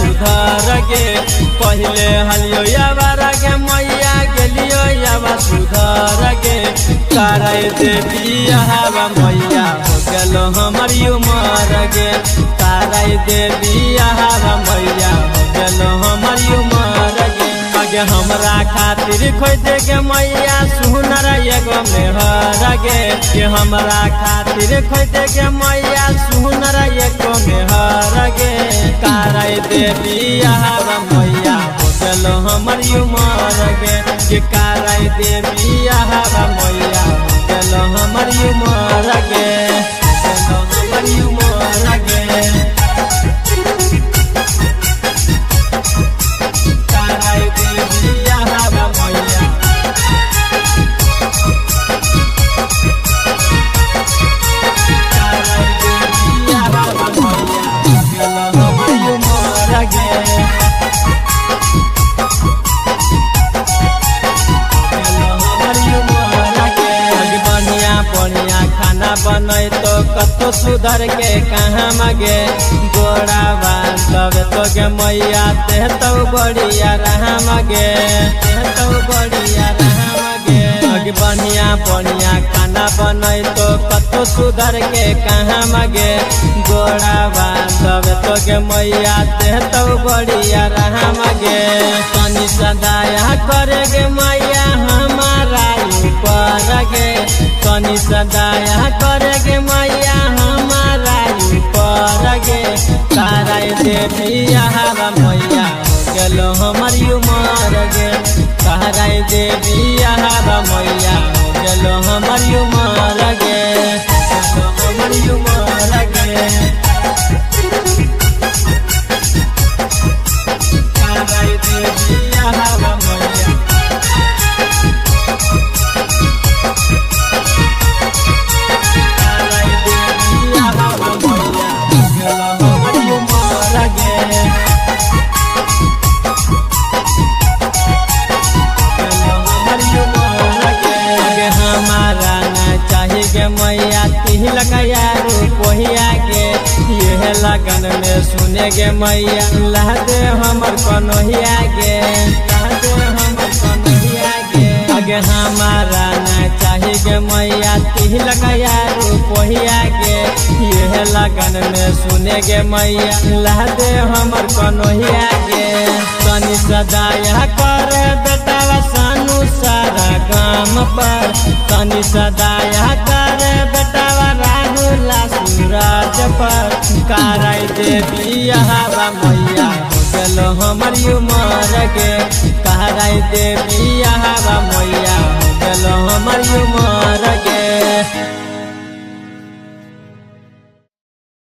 सुधर गे पहले हलियो याबारा के मैया गेलियो याबा सुधर गे कराई दे बियाहवा मैया हो गेलो हमर उमर गे कराई दे बियाहवा मैया हो गेलो हमर उमर गे आगे हमरा खातिर खोज के मैया सुनर एगो मेहर गे कि हमरा खातिर खोज के मैया सुनर एगो मेहर गे कराई दे बियाहवा मैया हो गेलो हमर उमर गे कि कराई दे बियाहवा मैया हो गेलो हमर उमर गे गेलो हमर उमर गे कराई दे बियाहवा मैया कराई दे बियाहवा मैया गेलो हमर उमर गे बढ़िया खाना बनै तो कतो सुधर के कहाँ मगे गोड़ा बांधब तो गे मैया ते तो बढ़िया रहा मगे ते तो बढ़िया रहा मगे अगे बढ़िया खाना बनै तो कतो सुधर के कहाँ मगे गोड़ा बांधब तो गे मैया ते तो बढ़िया रहा मगे तनी सदाया करे गे मैया हमारा ऊपर गे तनी सदाया करे गे मैया हमारा ऊपर गे कराई दे बियाहवा मैया हो गेलो हमर उमर गे कराई दे बियाहवा मैया हो गेलो हमर उमर गे गेलो हमर उमर गे कराई दे बियाहवा मैया मैया तिलक यारो कोहिया के यह लगन में सुने गे मैया ला दे हमर कन्हैया गे ला दे हमर कन्हैया गे आगे हमारा ना चाहे गे मैया तिलक यारो कोहिया के यह लगन में सुने गे मैया ला दे हमर कन्हैया गे तनी सदाया कर बेटावा सानू सारा गाम पर तनी सदाया कर बेटावा राहुल सूरज पर कराई दे बियाहवा मैया हो गेलो हमर उमर गे कराई दे बियाहवा मैया हो गेलो हमर उमर